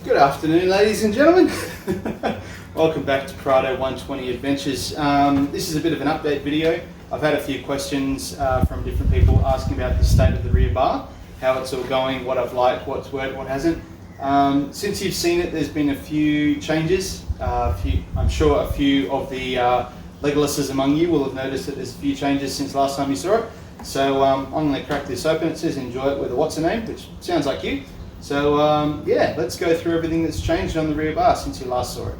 Good afternoon, ladies and gentlemen. Welcome back to Prado 120 Adventures. This is a bit of an update video. I've had a few questions from different people asking about the state of the rear bar, how it's all going, what I've liked, what's worked, what hasn't. Since you've seen it, there's been a few changes. I'm sure a few of the Legolesses among you will have noticed that there's a few changes since last time you saw it. So I'm going to crack this open. It says enjoy it with a what's her name, which sounds like you. So yeah, let's go through everything that's changed on the rear bar since you last saw it.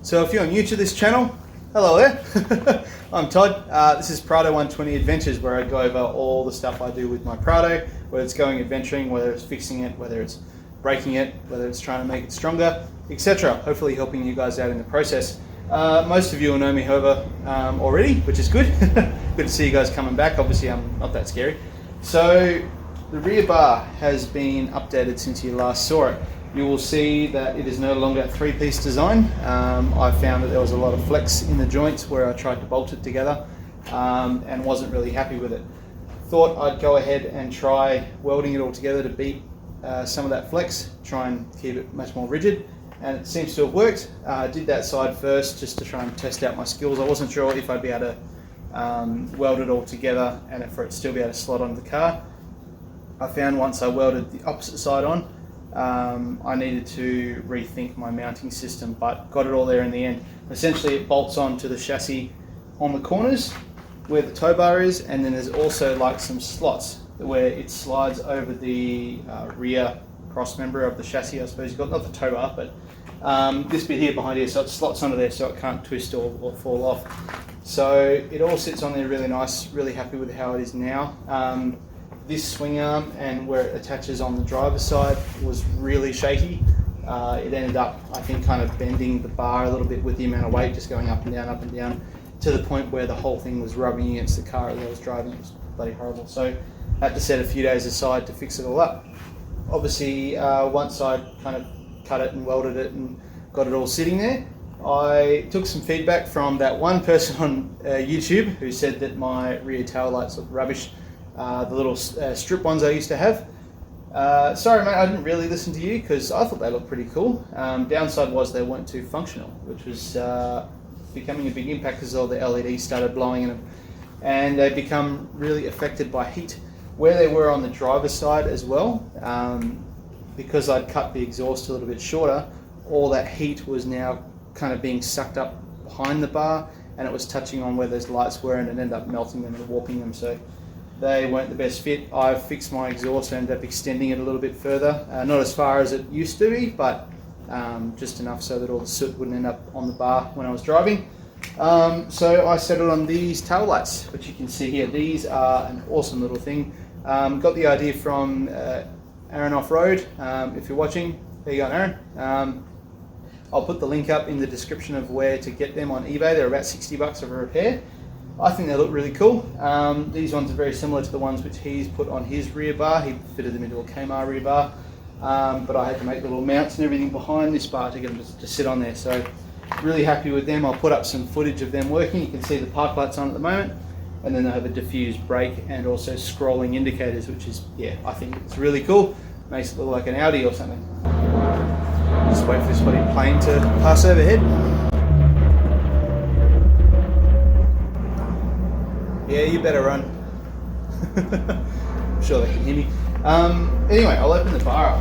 So if you're new to this channel, hello there. I'm Todd. This is Prado 120 Adventures, where I go over all the stuff I do with my Prado, whether it's going adventuring, whether it's fixing it, whether it's breaking it, whether it's trying to make it stronger, etc. Hopefully helping you guys out in the process. Most of you will know me, however, already, which is good. Good to see you guys coming back. Obviously, I'm not that scary. So the rear bar has been updated since you last saw it. You will see that it is no longer a three-piece design. I found that there was a lot of flex in the joints where I tried to bolt it together and wasn't really happy with it. Thought I'd go ahead and try welding it all together to beat some of that flex, try and keep it much more rigid, and it seems to have worked. I did that side first just to try and test out my skills. I wasn't sure if I'd be able to weld it all together and for it still be able to slot onto the car. I found once I welded the opposite side on, I needed to rethink my mounting system, but got it all there in the end. Essentially it bolts onto the chassis on the corners where the tow bar is, and then there's also like some slots where it slides over the rear cross member of the chassis, I suppose you've got, not the tow bar, but this bit here behind here, so it slots onto there so it can't twist or fall off. So it all sits on there really nice, really happy with how it is now. This swing arm and where it attaches on the driver's side was really shaky. It ended up, I think, kind of bending the bar a little bit with the amount of weight just going up and down, to the point where the whole thing was rubbing against the car as I was driving. It was bloody horrible. So I had to set a few days aside to fix it all up. Obviously, once I kind of cut it and welded it and got it all sitting there, I took some feedback from that one person on YouTube who said that my rear tail lights look rubbish. The little strip ones I used to have. Sorry mate, I didn't really listen to you because I thought they looked pretty cool. Downside was they weren't too functional, which was becoming a big impact because all the LEDs started blowing in them, and they become really affected by heat. Where they were on the driver's side as well, because I'd cut the exhaust a little bit shorter, all that heat was now kind of being sucked up behind the bar, and it was touching on where those lights were, and it ended up melting them and warping them. So they weren't the best fit. I've fixed my exhaust and ended up extending it a little bit further. Not as far as it used to be, but just enough so that all the soot wouldn't end up on the bar when I was driving. So I settled on these tail lights, which you can see here. These are an awesome little thing. Got the idea from Aaron Offroad. If you're watching, there you go, Aaron. I'll put the link up in the description of where to get them on eBay. They're about 60 bucks for a repair. I think they look really cool. These ones are very similar to the ones which he's put on his rear bar. He fitted them into a Kmart rear bar, but I had to make little mounts and everything behind this bar to get them to sit on there. So really happy with them. I'll put up some footage of them working. You can see the park lights on at the moment, and then they have a diffused brake and also scrolling indicators, which is, yeah, I think it's really cool. Makes it look like an Audi or something. Just wait for this bloody plane to pass overhead. Yeah, you better run. I'm sure they can hear me. Anyway, I'll open the bar up.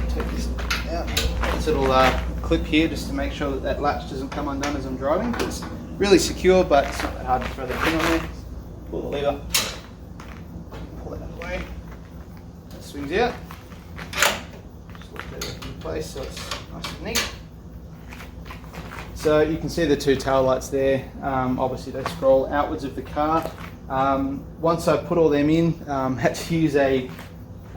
Take this out. This little clip here just to make sure that that latch doesn't come undone as I'm driving. It's really secure, but it's not that hard to throw the pin on there. Pull the lever. Pull it out of the way. That swings out. Just lock that in place so it's nice and neat. So you can see the two tail lights there. Obviously they scroll outwards of the car. Once I put all them in, had to use a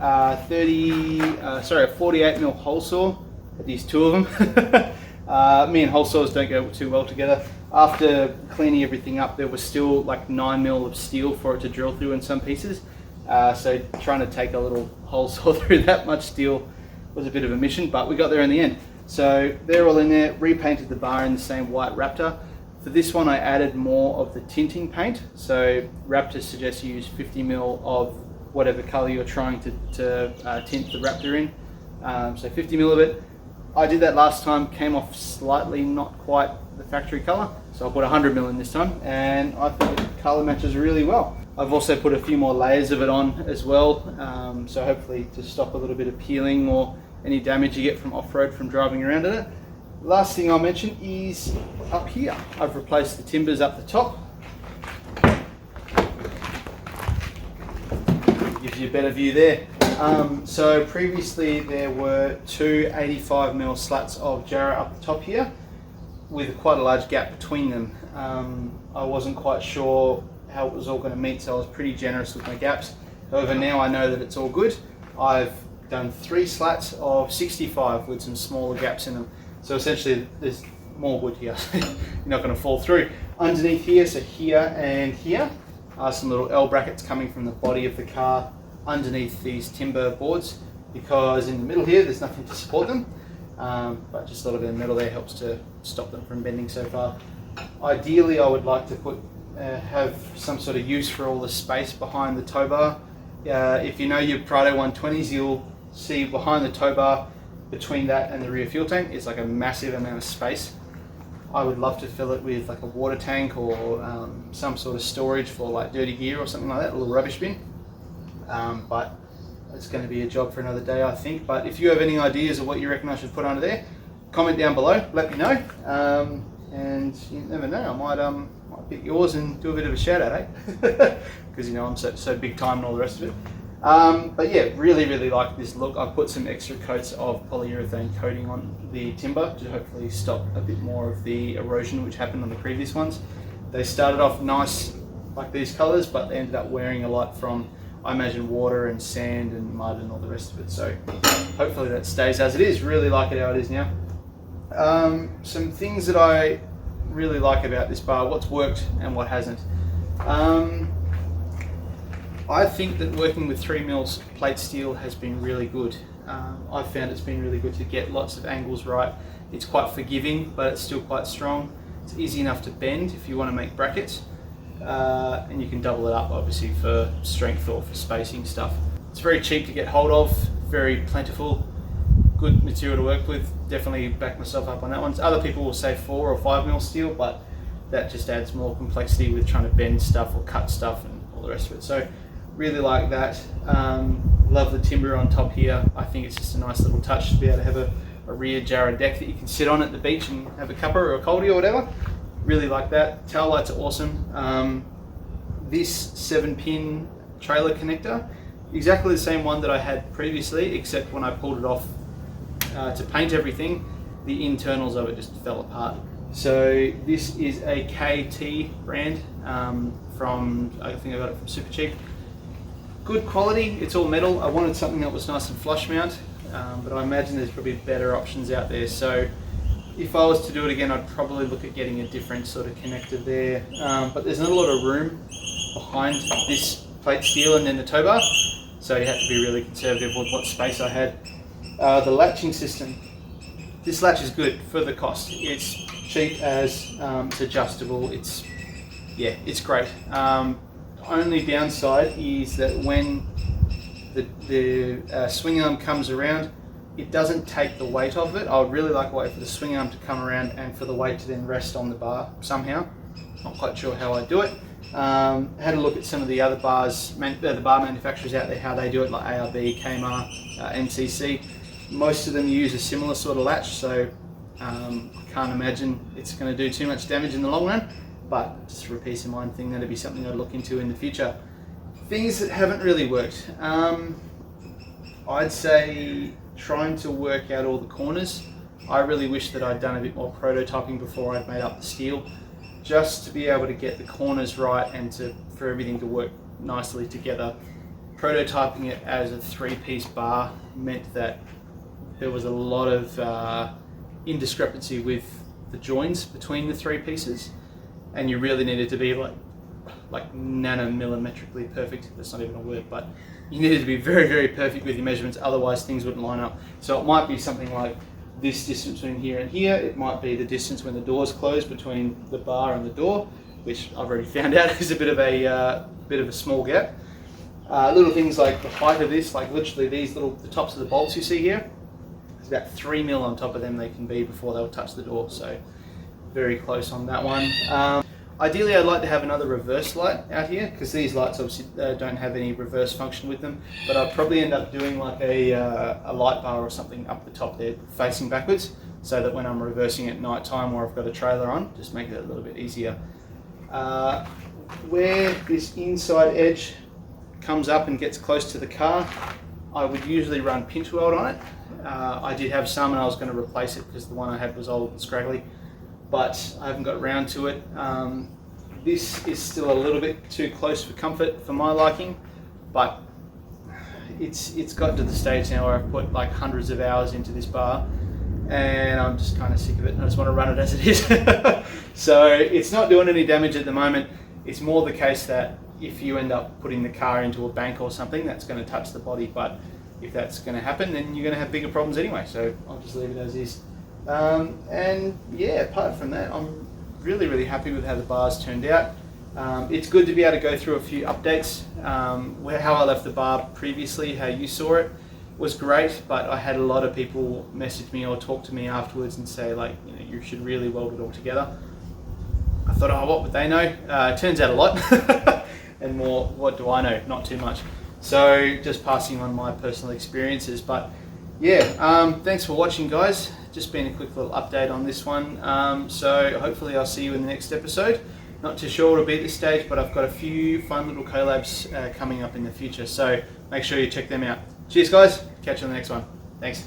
48mm hole saw these two of them. Me and hole saws don't go too well together. After cleaning everything up, there was still like 9mm of steel for it to drill through in some pieces. So trying to take a little hole saw through that much steel was a bit of a mission, but we got there in the end. So they're all in there, repainted the bar in the same white Raptor. For this one I added more of the tinting paint. So Raptor suggests you use 50mm of whatever colour you're trying to tint the Raptor in. So 50mm of it. I did that last time, came off slightly not quite the factory colour. So I put 100mm in this time, and I think it colour matches really well. I've also put a few more layers of it on as well, so hopefully to stop a little bit of peeling or any damage you get from off-road from driving around in it. Last thing I'll mention is up here. I've replaced the timbers up the top. Gives you a better view there. So previously there were two 85mm slats of Jarrah up the top here with quite a large gap between them. I wasn't quite sure how it was all going to meet, so I was pretty generous with my gaps. However, now I know that it's all good. I've done 3 slats of 65 with some smaller gaps in them. So essentially there's more wood here, so you're not going to fall through. Underneath here, so here and here, are some little L brackets coming from the body of the car underneath these timber boards, because in the middle here there's nothing to support them, but just a little bit of metal there helps to stop them from bending so far. Ideally I would like to put have some sort of use for all the space behind the tow bar. If you know your Prado 120s, you'll see behind the tow bar, between that and the rear fuel tank, is like a massive amount of space. I would love to fill it with like a water tank or some sort of storage for like dirty gear or something like that, a little rubbish bin. But it's going to be a job for another day, I think. But if you have any ideas of what you reckon I should put under there, comment down below, let me know. And you never know, I might pick yours and do a bit of a shout out, eh? Because you know I'm so big time and all the rest of it. But yeah, really like this look. I've put some extra coats of polyurethane coating on the timber to hopefully stop a bit more of the erosion which happened on the previous ones. They started off nice like these colours, but they ended up wearing a lot from, I imagine, water and sand and mud and all the rest of it. So hopefully that stays as it is. Really like it how it is now. Some things that I really like about this bar, what's worked and what hasn't. I think that working with 3mm plate steel has been really good. I've found it's been really good to get lots of angles right. It's quite forgiving, but it's still quite strong. It's easy enough to bend if you want to make brackets, and you can double it up obviously for strength or for spacing stuff. It's very cheap to get hold of, very plentiful, good material to work with. Definitely back myself up on that one. Other people will say 4 or 5mm steel, but that just adds more complexity with trying to bend stuff or cut stuff and all the rest of it. So really like that. Love the timber on top here. I think it's just a nice little touch to be able to have a rear Jarrah deck that you can sit on at the beach and have a cuppa or a coldie or whatever. Really like that. Tail lights are awesome. This 7-pin trailer connector, exactly the same one that I had previously, except when I pulled it off to paint everything, the internals of it just fell apart. So this is a KT brand from, I think I got it from Super Cheap. Good quality, it's all metal. I wanted something that was nice and flush mount, but I imagine there's probably better options out there. So if I was to do it again, I'd probably look at getting a different sort of connector there. But there's not a lot of room behind this plate steel and then the tow bar, so you have to be really conservative with what space I had. The latching system. This latch is good for the cost. It's cheap as it's adjustable. It's great. Only downside is that when the swing arm comes around, it doesn't take the weight of it. I would really like a way for the swing arm to come around and for the weight to then rest on the bar somehow. Not quite sure how I do it. Had a look at some of the other bars, the bar manufacturers out there, how they do it, like ARB, Kmart, MCC. Most of them use a similar sort of latch, so I can't imagine it's going to do too much damage in the long run. But just for a peace of mind thing, that'd be something I'd look into in the future. Things that haven't really worked. I'd say trying to work out all the corners. I really wish that I'd done a bit more prototyping before I'd made up the steel, just to be able to get the corners right and for everything to work nicely together. Prototyping it as a 3-piece bar meant that there was a lot of indiscrepancy with the joins between the three pieces, and you really needed to be like nanomillimetrically perfect. That's not even a word, but you needed to be very, very perfect with your measurements, otherwise things wouldn't line up. So it might be something like this distance between here and here. It might be the distance when the door's closed between the bar and the door, which I've already found out is a bit of a small gap. Little things like the height of this, like literally the tops of the bolts you see here, there's about 3 mil on top of them they can be before they'll touch the door, so very close on that one. Ideally I'd like to have another reverse light out here, because these lights obviously don't have any reverse function with them, but I'd probably end up doing like a light bar or something up the top there facing backwards, so that when I'm reversing at night time or I've got a trailer on, just make it a little bit easier. Where this inside edge comes up and gets close to the car, I would usually run pinch weld on it. I did have some and I was going to replace it because the one I had was old and scraggly, but I haven't got round to it. This is still a little bit too close for comfort for my liking, but it's gotten to the stage now where I've put like hundreds of hours into this bar and I'm just kind of sick of it and I just want to run it as it is. So it's not doing any damage at the moment. It's more the case that if you end up putting the car into a bank or something, that's going to touch the body, but if that's going to happen, then you're going to have bigger problems anyway, so I'll just leave it as is. And yeah, apart from that, I'm really, really happy with how the bar's turned out. It's good to be able to go through a few updates. How I left the bar previously, how you saw it, was great, but I had a lot of people message me or talk to me afterwards and say, like, you know, you should really weld it all together. I thought, oh, what would they know? It turns out a lot. And more, what do I know? Not too much. So just passing on my personal experiences. But yeah, thanks for watching, guys. Just been a quick little update on this one. So hopefully I'll see you in the next episode. Not too sure what it'll be at this stage, but I've got a few fun little collabs coming up in the future. So make sure you check them out. Cheers, guys. Catch you on the next one. Thanks.